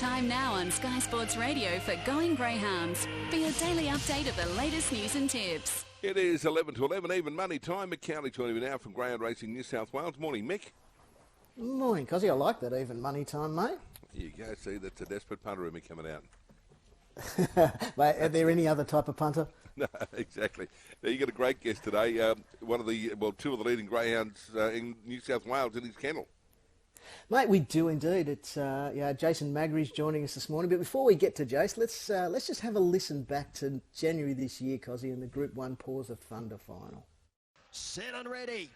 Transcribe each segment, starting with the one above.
Time now on Sky Sports Radio for Going Greyhounds. For your daily update of the latest news and tips. It is 11 to 11, even money time. Mick Cowley joining me now from Greyhound Racing New South Wales. Morning, Mick. Morning, Cozzy. I like that even money time, mate. There you go. See, that's a desperate punter in me coming out. Mate, are there any other type of punter? No, exactly. Now, you got a great guest today. Two of the leading greyhounds in New South Wales in his kennel. Mate, we do indeed. It's Jason Magri's joining us this morning. But before we get to Jace, let's just have a listen back to January this year, Cozzy, in the Group 1 Paws of Thunder final. Set and ready.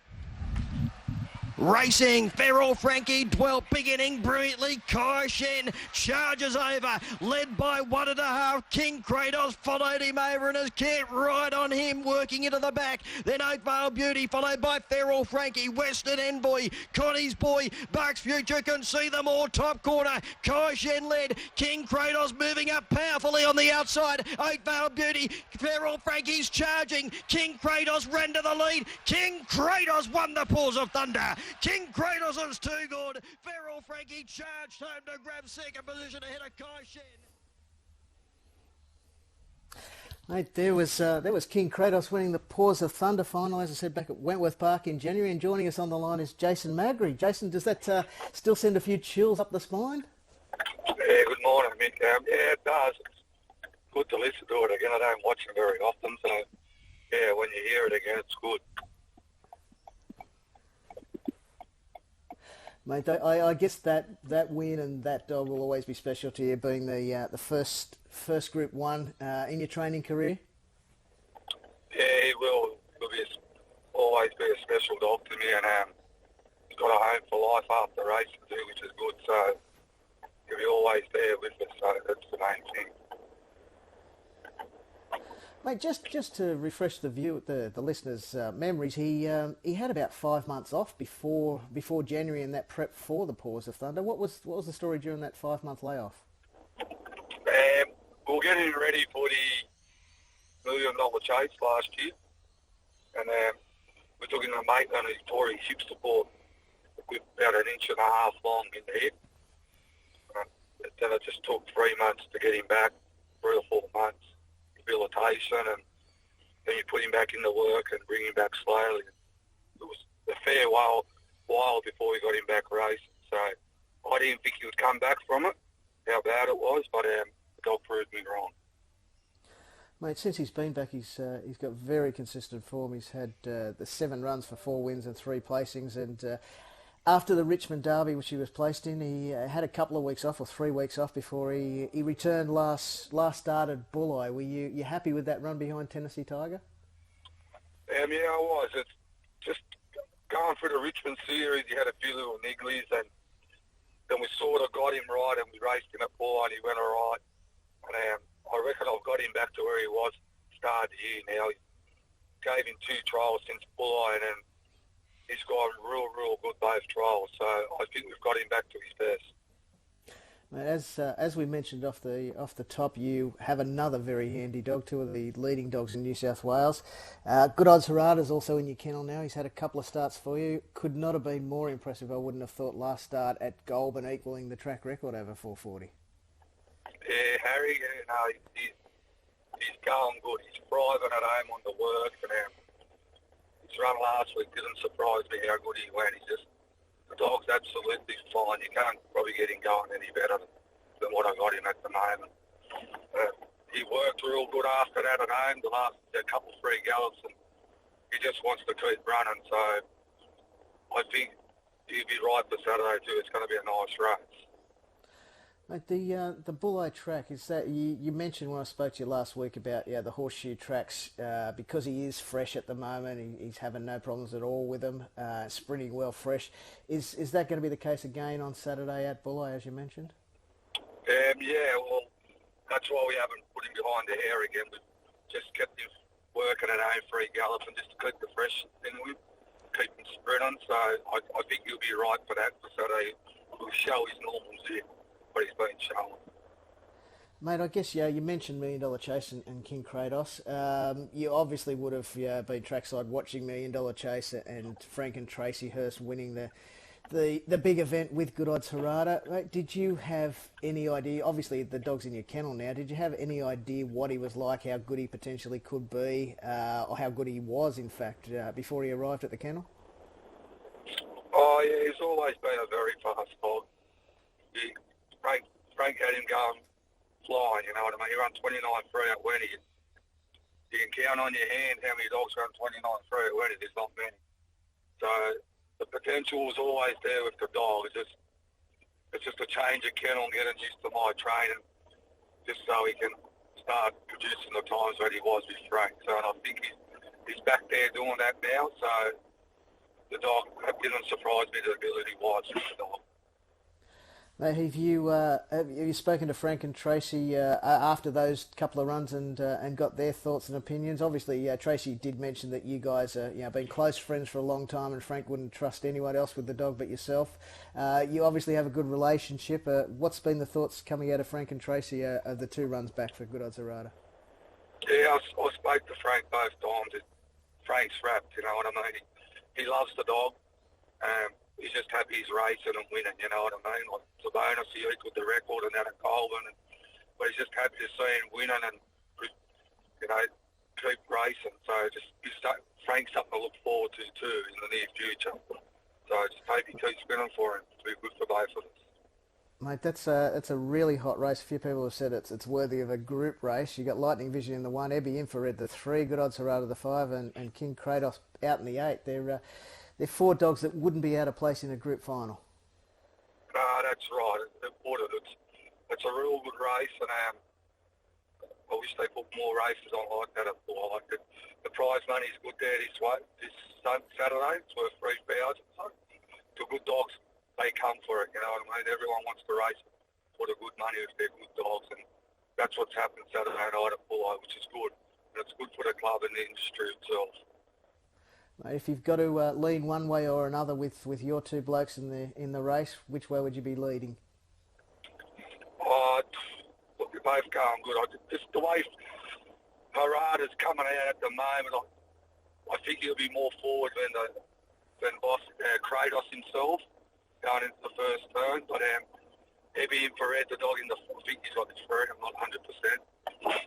Racing, Feral Frankie, dwelt beginning brilliantly. Kaishen charges over, led by 1.5. King Kratos followed him over and has kept right on him, working into the back. Then Oakvale Beauty, followed by Feral Frankie, Western Envoy, Connie's Boy, Bucks Future, can see them all. Top corner, Kaishen led, King Kratos moving up powerfully on the outside. Oakvale Beauty, Feral Frankie's charging. King Kratos ran to the lead. King Kratos won the Paws of Thunder. King Kratos is too good. Feral Frankie charged home to grab second position ahead of Kaishen. Mate, there was King Kratos winning the Paws of Thunder final, as I said, back at Wentworth Park in January. And joining us on the line is Jason Magri. Jason, does that still send a few chills up the spine? Yeah, good morning, Mick. Yeah, it does. It's good to listen to it again. I don't watch it very often, so yeah, when you hear it again, it's good. Mate, I guess that win and that dog will always be special to you, being the first Group 1 in your training career. Yeah, it will always be a special dog to me, and he's got a home for life after racing too, which is good. So he'll be always there with us. So that's the main thing. Mate, just to refresh the listeners' memories, he had about 5 months off before January and that prep for the Paws of Thunder. What was the story during that 5-month layoff? We were getting ready for the $1 million chase last year, and we took him to Maitland and he tore his hip support with about 1.5 inches long in the hip. Then it just took 3 months to get him back, 3 or 4 months. Rehabilitation, and then you put him back into work and bring him back slowly. It was a fair while before we got him back racing, so I didn't think he would come back from it, how bad it was, but the dog proved me wrong. Mate, since he's been back, he's got very consistent form. He's had the 7 runs for 4 wins and 3 placings, and after the Richmond Derby, which he was placed in, he had a couple of weeks off, or 3 weeks off, before he returned last start at Bulli. Were you happy with that run behind Tennessee Tiger? Yeah, I was. It's just going through the Richmond series, he had a few little nigglies, and then we sort of got him right, and we raced him at Bulli, and he went all right. And I reckon I've got him back to where he was start the year now. He gave him 2 trials since Bulli, and then he's got real good both trials, so I think we've got him back to his best. Mate, as we mentioned off the top, you have another very handy dog, 2 of the leading dogs in New South Wales. Good Odds Harada's also in your kennel now. He's had a couple of starts for you. Could not have been more impressive, I wouldn't have thought, last start at Goulburn, equalling the track record over 440. Yeah, Harry, he's going good. He's thriving at home on the work, and his run last week didn't surprise me how good he went. The dog's absolutely fine. You can't probably get him going any better than what I got him at the moment. He worked real good after that at home, the last couple 3 gallops, and he just wants to keep running. So I think he'll be right for Saturday too. It's going to be a nice race. Mate, the Bulli track, is that you mentioned when I spoke to you last week about the horseshoe tracks, because he is fresh at the moment, he's having no problems at all with them, sprinting well fresh. Is that going to be the case again on Saturday at Bulli, as you mentioned? Yeah, well, that's why we haven't put him behind the hair again. We've just kept him working at home for 3 gallops and just to keep the fresh thing with, keep him sprinting. So I think he'll be right for that for Saturday. We'll show his normals here. He's been shown. Mate, I guess, you mentioned $1 Million Chase and King Kratos. You obviously would have been trackside watching $1 Million Chase and Frank and Tracy Hurst winning the big event with Good Odds Harada. Right, did you have any idea? Obviously, the dog's in your kennel now. Did you have any idea what he was like, how good he potentially could be, or how good he was, in fact, before he arrived at the kennel? Oh, yeah, he's always been a very fast dog. Frank had him going flying, you know what I mean? He ran 29.3 at Wenny. You can count on your hand how many dogs run 29.3 at Wenny. There's not many. So the potential was always there with the dog. It's just a change of kennel and getting used to my training, just so he can start producing the times that he was with Frank. So and I think he's back there doing that now. So the dog didn't surprise me, the ability-wise with the dog. Mate, have you spoken to Frank and Tracy after those couple of runs and got their thoughts and opinions? Obviously, Tracy did mention that you guys been close friends for a long time, and Frank wouldn't trust anyone else with the dog but yourself. You obviously have a good relationship. What's been the thoughts coming out of Frank and Tracy of the 2 runs back for Good Odds Harada? Yeah, I spoke to Frank both times. Frank's wrapped, you know what I mean? He loves the dog. He's just happy he's racing and winning, you know what I mean? Like, it's a bonus he equaled the record and that at Colburn. But he's just happy to see him winning and, you know, keep racing. So Frank's something to look forward to too in the near future. So I just hope he keeps winning for him. It'll be good for both of us. Mate, that's a really hot race. A few people have said it's worthy of a group race. You got Lightning Vision in the 1, Ebby Infrared the 3, Good Odds Harada the 5, and King Kratos out in the 8. They're 4 dogs that wouldn't be out of place in a group final. No, that's right. It's a real good race, and I wish they put more races on like that. I like it. The prize money is good there this Saturday. It's worth $3,000. So the good dogs, they come for it. You know what I mean? Everyone wants to race for the good money if they're good dogs, and that's what's happened Saturday night at Bulli, which is good. And it's good for the club and the industry itself. If you've got to lean one way or another with your 2 blokes in the race, which way would you be leading? Look, they're both going good. Just the way Harada's coming out at the moment, I think he'll be more forward than Kratos himself going into the first turn. But Ebby Infrared, the dog I think he's got the third. I'm not 100%.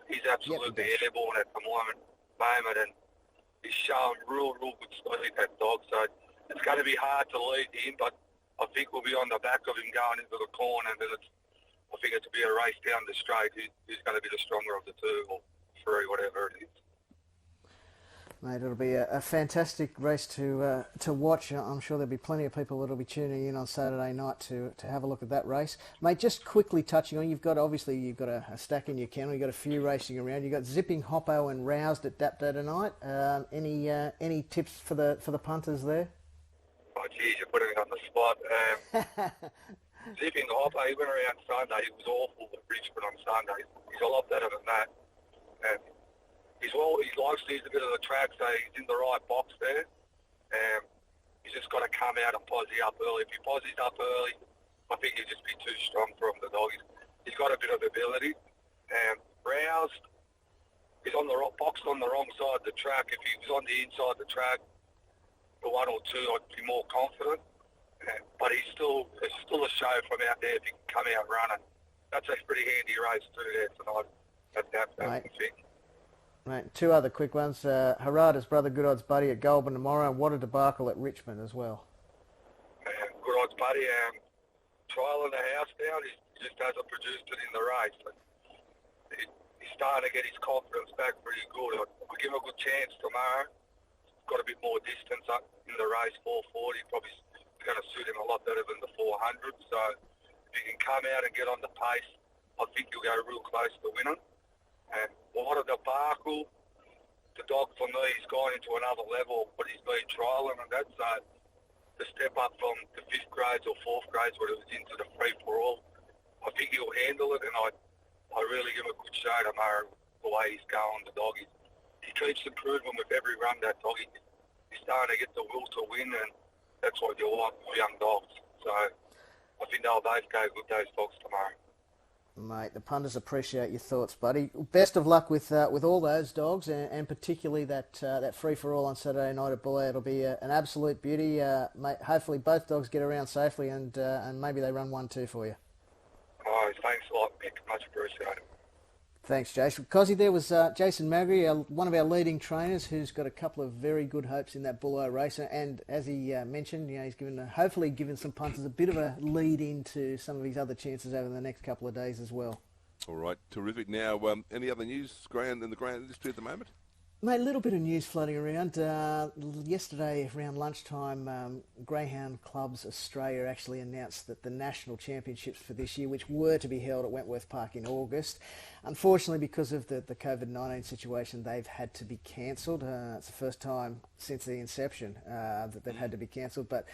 He's absolutely airborne at the moment, and he's showing real good speed, that dog. So it's going to be hard to lead him, but I think we'll be on the back of him going into the corner, and then I think it'll be a race down the straight. Who's going to be the stronger of the 2 or 3, whatever it is. Mate, it'll be a fantastic race to watch. I'm sure there'll be plenty of people that'll be tuning in on Saturday night to have a look at that race. Mate, just quickly touching on, you've got a stack in your kennel. You've got a few racing around. You've got Zipping Hoppo and Roused at Dapto tonight. Any tips for the punters there? Oh, geez, you're putting me on the spot. Zipping Hoppo, he went around Sunday. He was awful at Richmond on Sunday. He's a lot better than that. He likes to use a bit of the track, so he's in the right box there. He's just got to come out and posse up early. If he posies up early, I think he'll just be too strong for him, the dog. He's got a bit of ability. Roused, he's boxed on the wrong side of the track. If he was on the inside of the track, the 1 or 2, I'd be more confident. But it's still a show from out there if he can come out running. That's a pretty handy race too there tonight. That's I think. Mate, 2 other quick ones. Harada's brother, Good Odds Buddy at Goulburn tomorrow, and what a debacle at Richmond as well. Good Odds Buddy, trialling the house down, he just hasn't produced it in the race. He's starting to get his confidence back pretty good. I'll give him a good chance tomorrow. He's got a bit more distance up in the race, 440, probably going to suit him a lot better than the 400. So if he can come out and get on the pace, I think he'll go real close to winning. And what a debacle. The dog, for me, has gone into another level, but he's been trialling, and that's the step up from the 5th grades or 4th grades where it was into the free-for-all. I think he'll handle it, and I really give him a good show tomorrow, the way he's going, the dog. He keeps improving with every run, that dog. He's starting to get the will to win, and that's what you want for young dogs. So I think they'll both go good, those dogs, tomorrow. Mate, the punters appreciate your thoughts, buddy. Best of luck with all those dogs, and particularly that free-for-all on Saturday night at Bulli. It'll be an absolute beauty. Mate, hopefully both dogs get around safely, and maybe they run 1-2 for you. Oh, thanks a lot, Mick. Much appreciated. Thanks, Jason. Cosy, there was Jason Magri, one of our leading trainers, who's got a couple of very good hopes in that Bulli race. And as he mentioned, he's hopefully given some punters a bit of a lead into some of his other chances over the next couple of days as well. All right, terrific. Now, any other news in the greyhound industry at the moment? Mate, a little bit of news floating around. Yesterday, around lunchtime, Greyhound Clubs Australia actually announced that the national championships for this year, which were to be held at Wentworth Park in August, unfortunately, because of the COVID-19 situation, they've had to be cancelled. It's the first time since the inception that they've had to be cancelled, but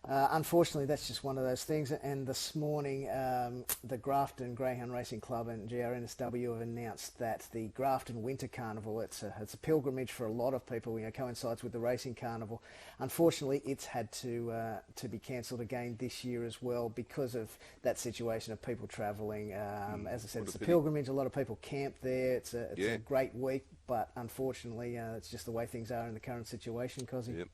unfortunately, that's just one of those things. And this morning, the Grafton Greyhound Racing Club and GRNSW have announced that the Grafton Winter Carnival, it's a pilgrimage for a lot of people, coincides with the Racing Carnival. Unfortunately, it's had to be cancelled again this year as well because of that situation of people travelling. As I said, it's a pilgrimage. A lot of people camp there. It's a great week, but unfortunately, it's just the way things are in the current situation, Cosy. Yep.